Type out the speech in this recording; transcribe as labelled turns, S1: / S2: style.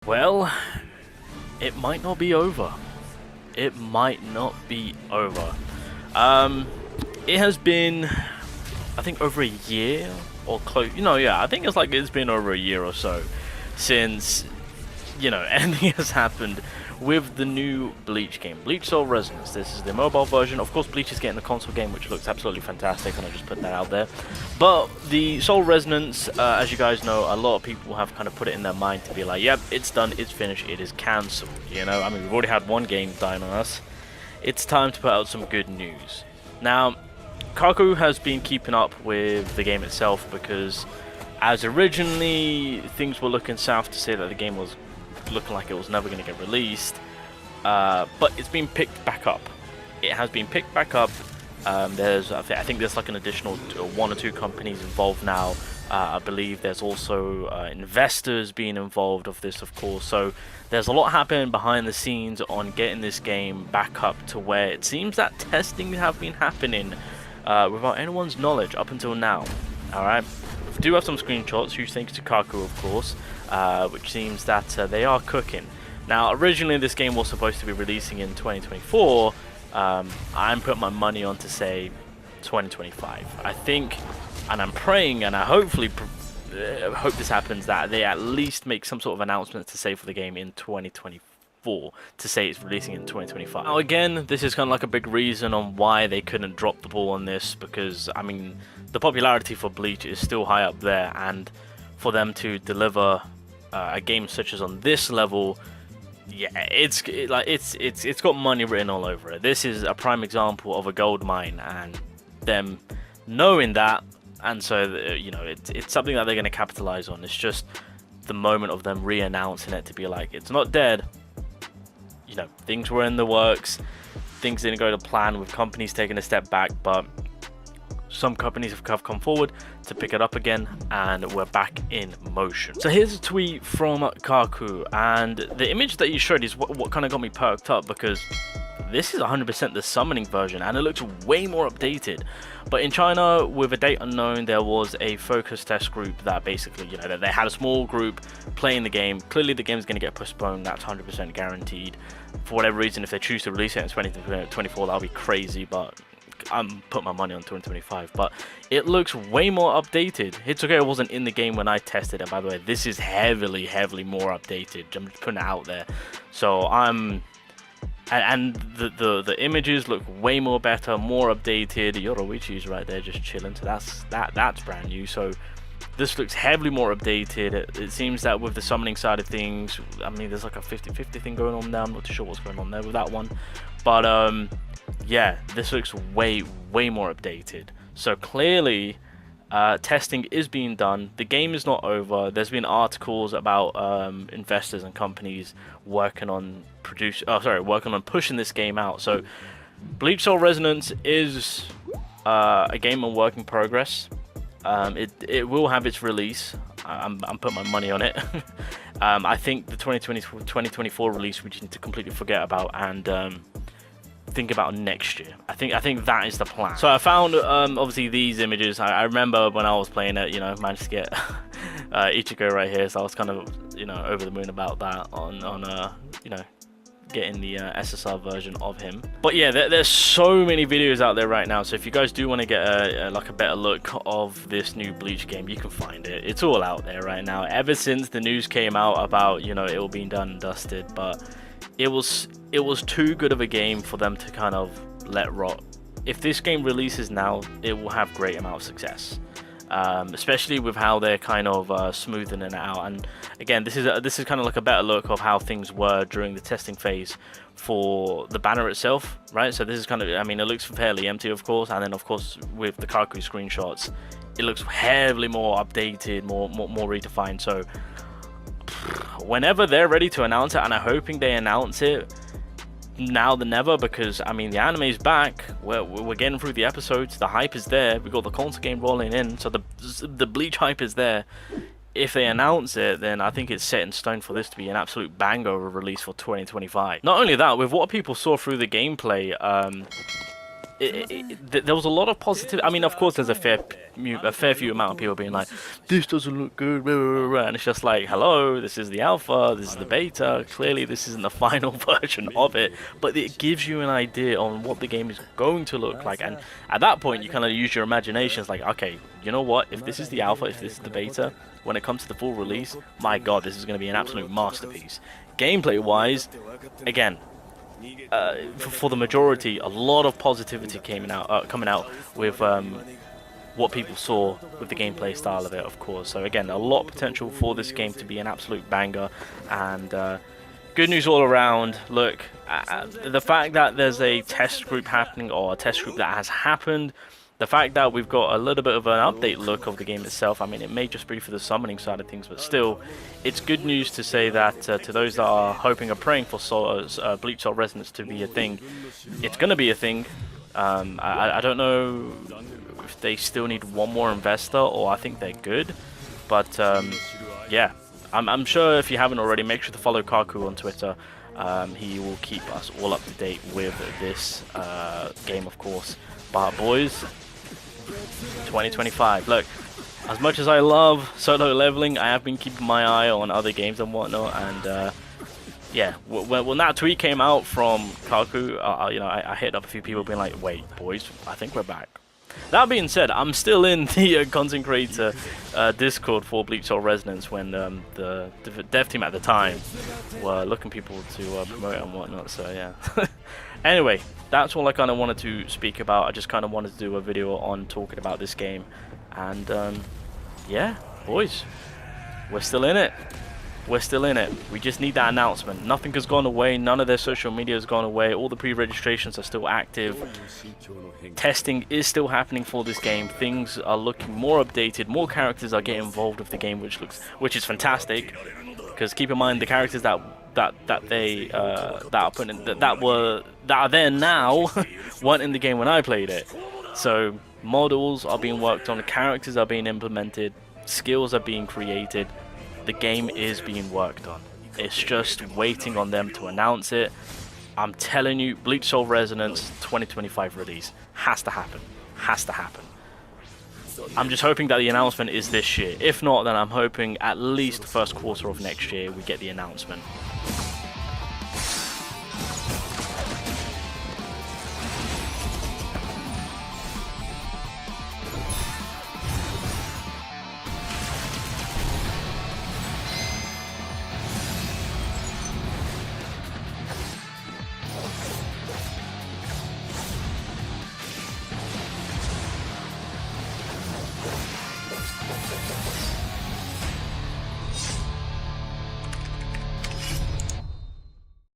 S1: Well, it might not be over. It might not be over. It has been, I think, over a year or close. Yeah, I think it's been over a year or so since, anything has happened with the new Bleach game, Bleach Soul Reasonance. This is the mobile version. Of course, Bleach is getting a console game, which looks absolutely fantastic, and I just put that out there. But the Soul Resonance, as you guys know, a lot of people have kind of put it in their mind to be like, yep, it's done, it's finished, it is cancelled. I mean, we've already had one game dying on us. It's time to put out some good news. Now, Kaku has been keeping up with the game itself because, as originally things were looking south to say that the game was looking like it was never going to get released, but it's been picked back up. It has been picked back up. I think there's like an additional one or two companies involved now. I believe there's also investors being involved of this, of course. So there's a lot happening behind the scenes on getting this game back up to where it seems that testing have been happening without anyone's knowledge up until now. Alright, we do have some screenshots, huge thanks to Kaku, of course, which seems that they are cooking. Now, originally this game was supposed to be releasing in 2024. I'm putting my money on to say 2025. I think, and I'm praying, and I hope this happens, that they at least make some sort of announcement to say for the game in 2024, to say it's releasing in 2025. Now again, this is kind of like a big reason on why they couldn't drop the ball on this, because I mean, the popularity for Bleach is still high up there, and for them to deliver a game such as on this level, yeah, it's got money written all over it. This is a prime example of a gold mine, and them knowing that, and so it's something that they're going to capitalize on. It's just the moment of them re-announcing it to be like, it's not dead. Things were in the works, things didn't go to plan with companies taking a step back, but some companies have come forward to pick it up again, and we're back in motion. So here's a tweet from Kaku, and the image that you showed is what kind of got me perked up, because this is 100% the summoning version, and it looks way more updated. But in China, with a date unknown, there was a focus test group that basically, that they had a small group playing the game. Clearly, the game's going to get postponed. That's 100% guaranteed. For whatever reason, if they choose to release it in 2024, that'll be crazy, but I'm putting my money on 2025. But it looks way more updated. It's okay, it wasn't in the game when I tested it. By the way, this is heavily more updated. I'm just putting it out there. So and the images look way more better, more updated. Yoroichi's right there just chilling, so that's brand new. So this looks heavily more updated. It seems that with the summoning side of things, I mean, there's like a 50-50 thing going on there. I'm not too sure what's going on there with that one, but yeah, this looks way more updated. So clearly testing is being done. The game is not over. There's been articles about investors and companies working on pushing this game out. So Bleach Soul Resonance is a game in work in progress. It will have its release. I'm putting my money on it. I think the 2024 release we just need to completely forget about and think about next year. I think that is the plan. So I found obviously these images. I remember when I was playing it, managed to get Ichigo right here, so I was kind of over the moon about that on getting the SSR version of him. But yeah, there's so many videos out there right now, so if you guys do want to get a better look of this new Bleach game, you can find it. It's all out there right now. Ever since the news came out about it all being done and dusted, but it was too good of a game for them to kind of let rot. If this game releases now, it will have great amount of success, especially with how they're kind of smoothing it out. And again, this is kind of like a better look of how things were during the testing phase for the banner itself, right? So this is kind of, I mean, it looks fairly empty, of course, and then of course with the Kaku screenshots, it looks heavily more updated, more redefined. So whenever they're ready to announce it, and I'm hoping they announce it now than never, because I mean, the anime's back, we're getting through the episodes, the hype is there, we got the console game rolling in, so the Bleach hype is there. If they announce it, then I think it's set in stone for this to be an absolute banger of a release for 2025. Not only that, with what people saw through the gameplay, there was a lot of positive. I mean, of course, there's a fair few amount of people being like, "This doesn't look good," blah, blah, blah, and it's just like, "Hello, this is the alpha, this is the beta. Clearly, this isn't the final version of it." But it gives you an idea on what the game is going to look like, and at that point, you kind of use your imaginations. Like, okay, you know what? If this is the alpha, if this is the beta, when it comes to the full release, my God, this is going to be an absolute masterpiece. Gameplay-wise, again. For the majority, a lot of positivity coming out with what people saw with the gameplay style of it, of course. So again, a lot of potential for this game to be an absolute banger, and good news all around. Look, the fact that there's a test group happening, or a test group that has happened, the fact that we've got a little bit of an update look of the game itself, I mean, it may just be for the summoning side of things, but still, it's good news to say that to those that are hoping or praying for Bleach Soul Reasonance to be a thing, it's going to be a thing. I don't know if they still need one more investor, or I think they're good, but yeah, I'm sure if you haven't already, make sure to follow Kaku on Twitter. He will keep us all up to date with this game, of course. But boys, 2025. Look, as much as I love solo leveling, I have been keeping my eye on other games and whatnot. And yeah, when that tweet came out from Kaku, you know, I hit up a few people being like, "Wait, boys, I think we're back." That being said, I'm still in the content creator Discord for Bleach Soul Resonance when the dev team at the time were looking people to promote it and whatnot. So yeah. Anyway, that's all I kind of wanted to speak about. I just kind of wanted to do a video on talking about this game, and yeah, boys, we're still in it. We're still in it. We just need that announcement. Nothing has gone away. None of their social media has gone away. All the pre-registrations are still active. Testing is still happening for this game. Things are looking more updated. More characters are getting involved with the game, which is fantastic. Because keep in mind, the characters that are there now weren't in the game when I played it. So models are being worked on. Characters are being implemented. Skills are being created. The game is being worked on. It's just waiting on them to announce it. I'm telling you, Bleach Soul Resonance 2025 release has to happen. Has to happen. I'm just hoping that the announcement is this year. If not, then I'm hoping at least the first quarter of next year we get the announcement.